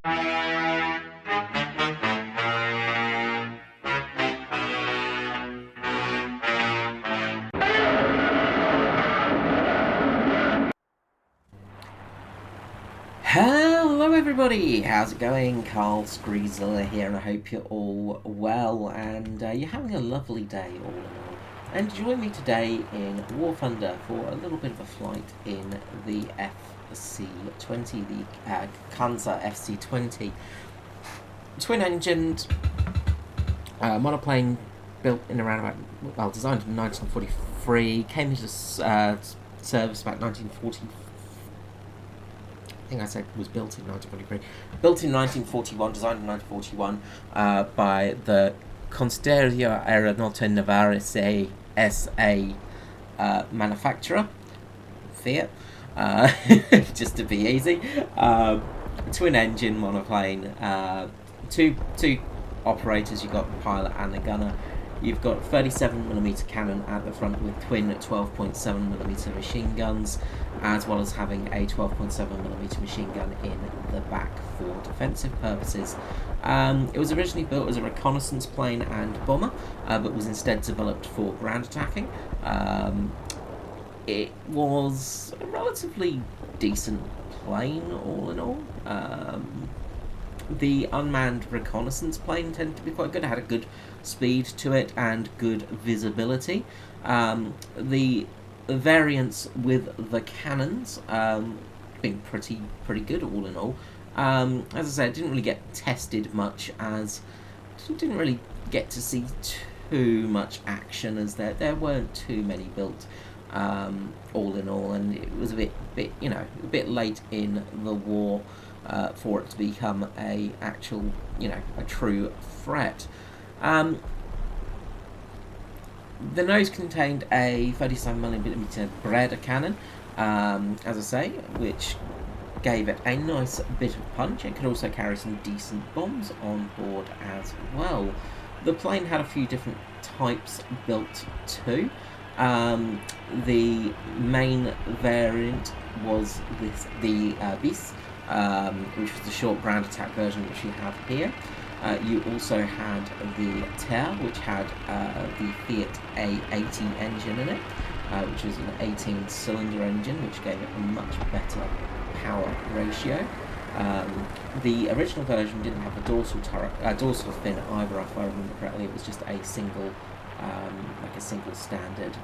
Hello everybody, how's it going? Carl Screezer here, and I hope you're all well and you're having a lovely day all in all. And join me today in War Thunder for a little bit of a flight in the FC20, the CANSA f.c. twin-engined monoplane built in around about, well, designed in 1943, came into service about 1944. I think I said was built in 1943. Built in 1941, designed in 1941 by the Consistorio Aeronautica Navarrese S.A. Manufacturer, Fiat, just to be easy. Twin engine monoplane, two operators. You've got the pilot and the gunner. You've got 37mm cannon at the front with twin 12.7mm machine guns, as well as having a 12.7mm machine gun in the back for defensive purposes. It was originally built as a reconnaissance plane and bomber, but was instead developed for ground attacking. It was a relatively decent plane, all in all. The unmanned reconnaissance plane tended to be quite good. It had a good speed to it and good visibility. The variants with the cannons been pretty good, all in all. As I said, it didn't really get tested much, as didn't really get to see too much action, as there weren't too many built, all in all, and it was a bit a bit late in the war for it to become a actual, a true threat. The nose contained a 37mm Breda cannon, as I say, which gave it a nice bit of punch. It could also carry some decent bombs on board as well. The plane had a few different types built too. The main variant was the Bis, which was the short ground attack version, which you have here. You also had the Ter, which had the Fiat A80 engine in it, which was an 18-cylinder engine, which gave it a much better power ratio. The original version didn't have a dorsal fin either, if I remember correctly. It was just a single, like a single standard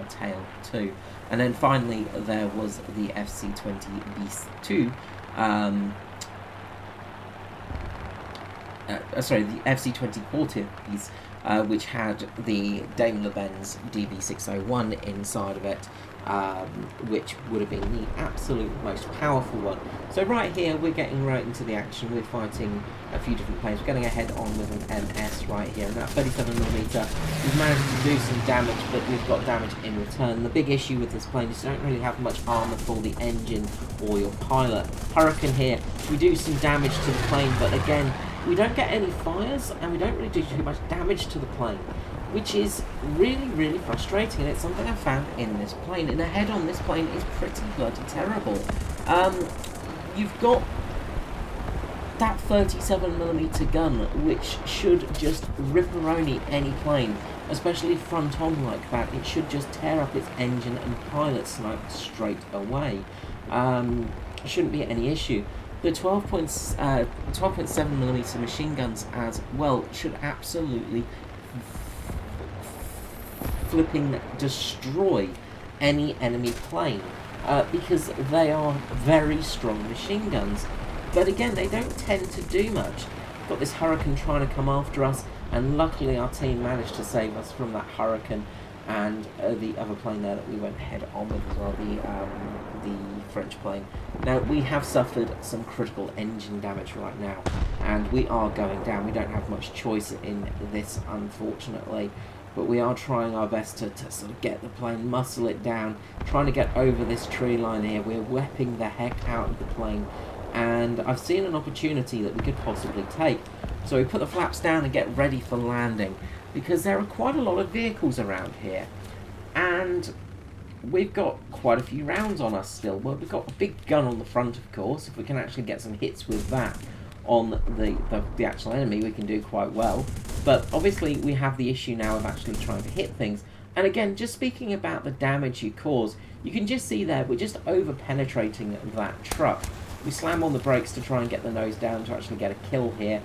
tail too. And then finally there was the FC20 Bis 2. The FC20 Portives, which had the Daimler-Benz DB601 inside of it, which would have been the absolute most powerful one. So right here, we're getting right into the action. We're fighting a few different planes. We're getting ahead on with an MS right here, and that 37mm, we've managed to do some damage, but we've got damage in return. The big issue with this plane is you don't really have much armour for the engine or your pilot. Hurricane here, we do some damage to the plane, but again, we don't get any fires, and we don't really do too much damage to the plane, which is really frustrating, and it's something I found in this plane. And the head on this plane is pretty bloody terrible. You've got that 37mm gun, which should just ripperoni any plane, especially front on like that. It should just tear up its engine and pilot snipe straight away. Shouldn't be any issue. The 12.7mm machine guns as well should absolutely flipping destroy any enemy plane, because they are very strong machine guns. But again, they don't tend to do much. Got this Hurricane trying to come after us, and luckily our team managed to save us from that Hurricane and the other plane there that we went head on with as well, the French plane. Now, we have suffered some critical engine damage right now, and we are going down. We don't have much choice in this, unfortunately, but we are trying our best to sort of get the plane, muscle it down, trying to get over this tree line here. We're whipping the heck out of the plane, and I've seen an opportunity that we could possibly take. So we put the flaps down and get ready for landing, because there are quite a lot of vehicles around here, and we've got quite a few rounds on us still. Well, we've got a big gun on the front, of course, if we can actually get some hits with that on the actual enemy, we can do quite well. But obviously we have the issue now of actually trying to hit things. And again, just speaking about the damage you cause, you can just see there, we're just over-penetrating that truck. We slam on the brakes to try and get the nose down to actually get a kill here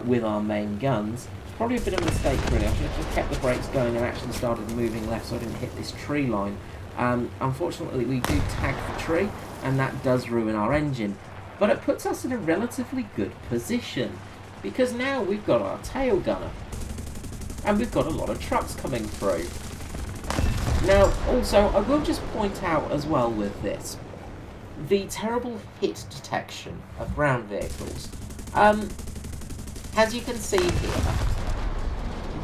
with our main guns. It's probably a bit of a mistake, really. I should have just kept the brakes going and actually started moving left so I didn't hit this tree line. Unfortunately, we do tag the tree, and that does ruin our engine. But it puts us in a relatively good position, because now we've got our tail gunner, and we've got a lot of trucks coming through. Now, also, I will just point out as well with this, the terrible hit detection of ground vehicles. As you can see here,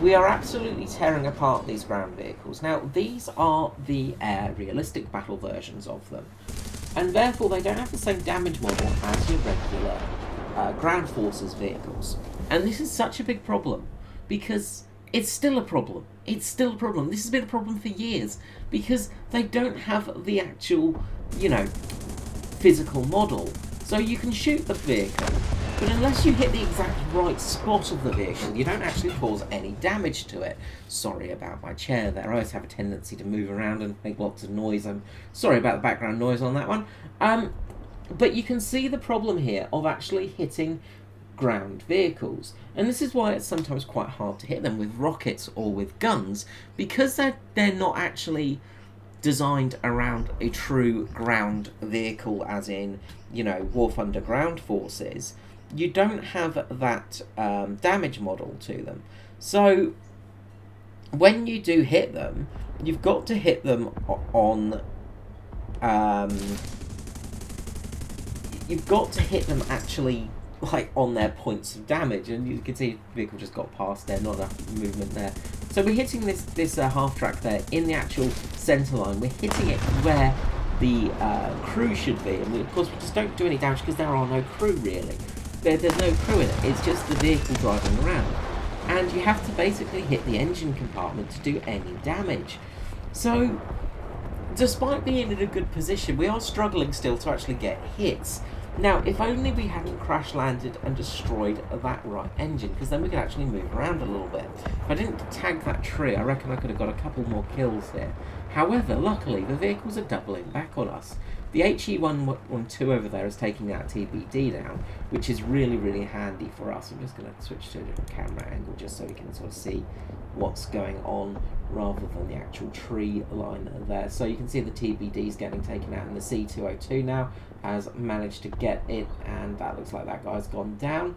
we are absolutely tearing apart these ground vehicles. Now, these are the realistic battle versions of them, and therefore they don't have the same damage model as your regular ground forces vehicles. And this is such a big problem, because it's still a problem. It's still a problem. This has been a problem for years, because they don't have the actual, physical model. So you can shoot the vehicle, but unless you hit the exact right spot of the vehicle, you don't actually cause any damage to it. Sorry about my chair there. I always have a tendency to move around and make lots of noise. I'm sorry about the background noise on that one. But you can see the problem here of actually hitting ground vehicles. And this is why it's sometimes quite hard to hit them with rockets or with guns, because they're not actually designed around a true ground vehicle, as in, War Thunder ground forces. You don't have that damage model to them. So when you do hit them, you've got to hit them on you've got to hit them actually on their points of damage, and you can see the vehicle just got past there, not enough movement there. So we're hitting this half track there in the actual centre line. We're hitting it where the crew should be, and of course we just don't do any damage because there are no crew really. There's no crew in it, it's just the vehicle driving around. And you have to basically hit the engine compartment to do any damage. So, despite being in a good position, we are struggling still to actually get hits. Now, if only we hadn't crash landed and destroyed that right engine, because then we could actually move around a little bit. If I didn't tag that tree, I reckon I could have got a couple more kills here. However, luckily, the vehicles are doubling back on us. The HE112 over there is taking that TBD down, which is really, really handy for us. I'm just going to switch to a different camera angle just so we can sort of see what's going on rather than the actual tree line there. So you can see the TBD is getting taken out, and the C202 now has managed to get it, and that looks like that guy's gone down.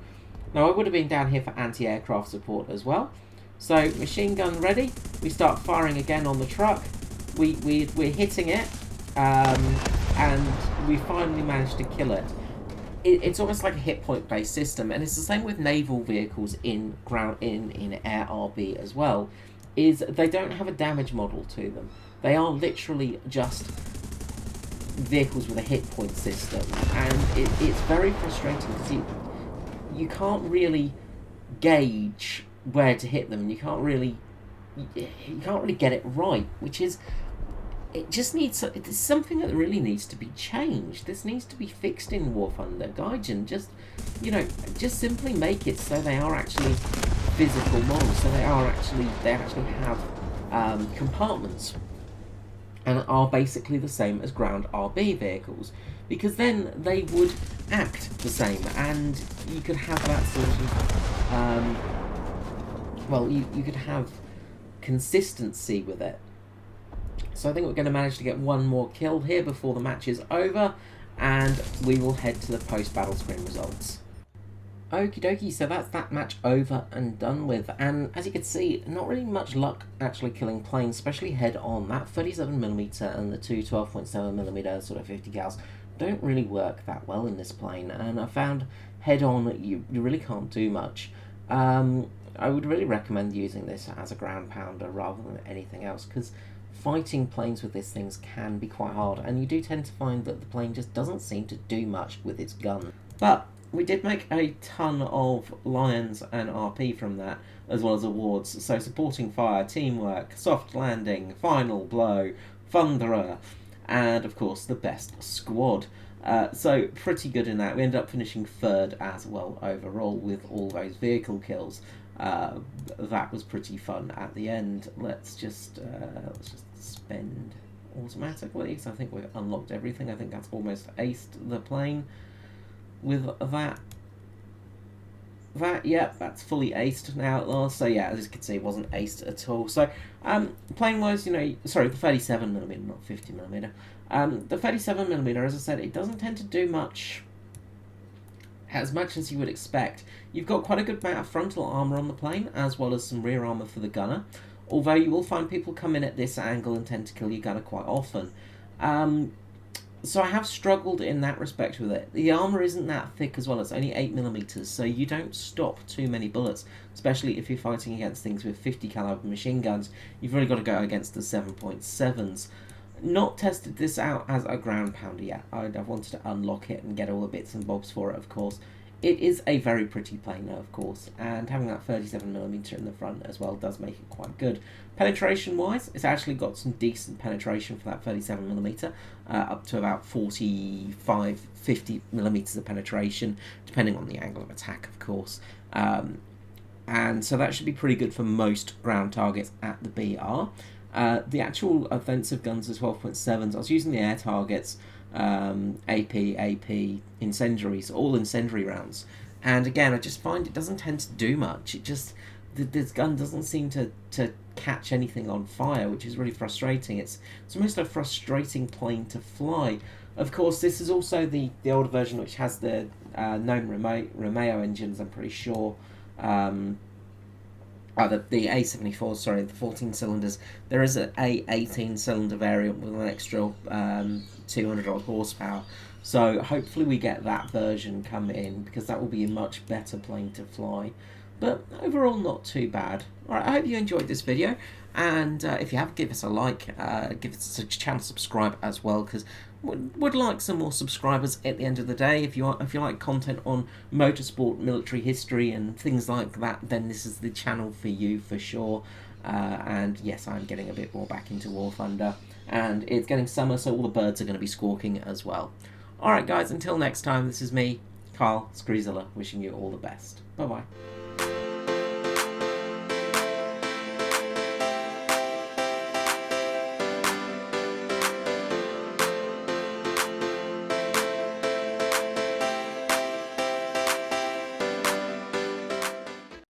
Now, I would have been down here for anti-aircraft support as well. So, machine gun ready. We start firing again on the truck. We're hitting it, and we finally managed to kill it. It's almost like a hit point based system, and it's the same with naval vehicles in Air RB as well. Is they don't have a damage model to them. They are literally just vehicles with a hit point system, and it's very frustrating because you can't really gauge where to hit them. You can't really get it right, which is, it's something that really needs to be changed. This needs to be fixed in War Thunder. Gaijin, just simply make it so they are actually physical models, so they actually have compartments and are basically the same as ground RB vehicles, because then they would act the same, and you could have that sort of you could have consistency with it. So I think we're going to manage to get one more kill here before the match is over, and we will head to the post-battle screen results. Okie dokie, so that's that match over and done with, and as you can see, not really much luck actually killing planes, especially head-on. That 37mm and the two 12.7mm sort of 50 cals don't really work that well in this plane, and I found head-on you really can't do much. I would really recommend using this as a ground pounder rather than anything else, because fighting planes with these things can be quite hard, and you do tend to find that the plane just doesn't seem to do much with its gun. But we did make a ton of Lions and RP from that, as well as awards. So supporting fire, teamwork, soft landing, final blow, thunderer, and of course the best squad. So pretty good in that. We ended up finishing third as well overall with all those vehicle kills. That was pretty fun at the end. Let's just spend automatically because I think we've unlocked everything. I think that's almost aced the plane with that. Yep, that's fully aced now at last. So yeah, as you can see, it wasn't aced at all. So plane wise, sorry, the 37mm, not 50mm. The 37mm, as I said, it doesn't tend to do much as you would expect. You've got quite a good amount of frontal armour on the plane, as well as some rear armour for the gunner, although you will find people come in at this angle and tend to kill your gunner quite often. So I have struggled in that respect with it. The armour isn't that thick as well, it's only 8mm, so you don't stop too many bullets, especially if you're fighting against things with 50 caliber machine guns. You've really got to go against the 7.7s. Not tested this out as a ground pounder yet. I've wanted to unlock it and get all the bits and bobs for it, of course. It is a very pretty plane, of course, and having that 37mm in the front as well does make it quite good. Penetration-wise, it's actually got some decent penetration for that 37mm, up to about 45, 50mm of penetration, depending on the angle of attack, of course. And so that should be pretty good for most ground targets at the BR. The actual offensive guns are 12.7s. I was using the air targets, AP, incendiaries, all incendiary rounds. And again, I just find it doesn't tend to do much. It just, this gun doesn't seem to catch anything on fire, which is really frustrating. It's almost a frustrating plane to fly. Of course, this is also the older version, which has the known Romeo engines, I'm pretty sure. The A74, sorry, the 14 cylinders. There is an A18 cylinder variant with an extra 200 odd horsepower. So hopefully we get that version come in, because that will be a much better plane to fly. But overall, not too bad. Alright, I hope you enjoyed this video, and if you have, give us a like, give us a channel subscribe as well, because would like some more subscribers at the end of the day. If you like content on motorsport, military history and things like that, then this is the channel for you for sure. And yes, I'm getting a bit more back into War Thunder, and it's getting summer, so all the birds are going to be squawking as well. Alright guys, until next time, this is me, Carl Screezilla, wishing you all the best. Bye bye.